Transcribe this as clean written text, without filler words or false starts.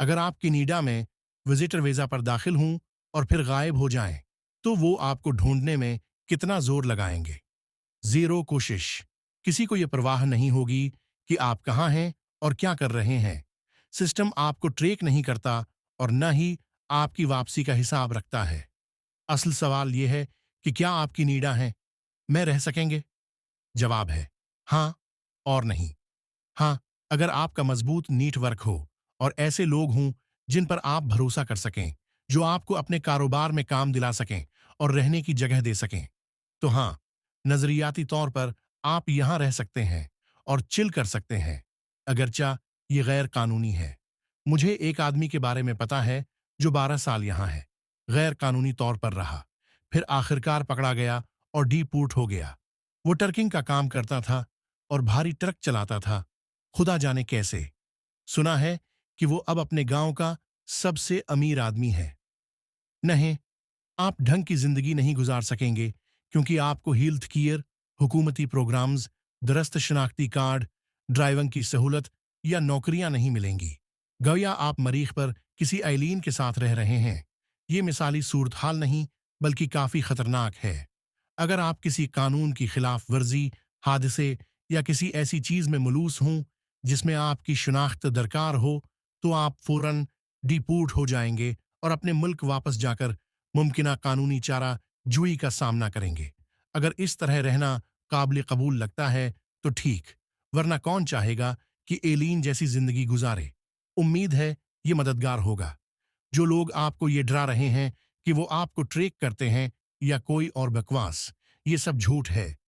अगर आप कनाडा में विजिटर वीज़ा पर दाखिल हों और फिर गायब हो जाएं, तो वो आपको ढूंढने में कितना जोर लगाएंगे। ज़ीरो कोशिश। किसी को ये परवाह नहीं होगी कि आप कहाँ हैं और क्या कर रहे हैं। सिस्टम आपको ट्रैक नहीं करता और न ही आपकी वापसी का हिसाब रखता है। असल सवाल ये है कि क्या आप कनाडा हैं, में रह सकेंगे? जवाब है हाँ और नहीं। हाँ, अगर आपका मजबूत नेटवर्क हो और ऐसे लोग हों जिन पर आप भरोसा कर सकें, जो आपको अपने कारोबार में काम दिला सकें और रहने की जगह दे सकें, तो हाँ, नजरियाती तौर पर आप यहां रह सकते हैं और चिल कर सकते हैं, अगरचा ये गैर कानूनी है। मुझे एक आदमी के बारे में पता है जो 12 साल यहां है, गैर कानूनी तौर पर रहा, फिर आखिरकार पकड़ा गया और डीपोर्ट हो गया। वो ट्रकिंग का काम करता था और भारी ट्रक चलाता था, खुदा जाने कैसे। सुना है कि वो अब अपने गांव का सबसे अमीर आदमी है। नहीं, आप ढंग की जिंदगी नहीं गुजार सकेंगे क्योंकि आपको हेल्थ केयर, हुकूमती प्रोग्राम्स, दुरुस्त शनाख्ती कार्ड, ड्राइविंग की सहूलत या नौकरियां नहीं मिलेंगी। गोया आप मरीख पर किसी एलियन के साथ रह रहे हैं। ये मिसाली सूरत हाल नहीं बल्कि काफी खतरनाक है। अगर आप किसी कानून की खिलाफ वर्जी, हादसे या किसी ऐसी चीज में मुलूस हों जिसमें आपकी शिनाख्त दरकार हो, तो आप फौरन डिपोर्ट हो जाएंगे और अपने मुल्क वापस जाकर मुमकिना कानूनी चारा जुई का सामना करेंगे। अगर इस तरह रहना काबिल कबूल लगता है तो ठीक, वरना कौन चाहेगा कि एलियन जैसी जिंदगी गुजारे। उम्मीद है ये मददगार होगा। जो लोग आपको ये डरा रहे हैं कि वो आपको ट्रैक करते हैं या कोई और बकवास, ये सब झूठ है।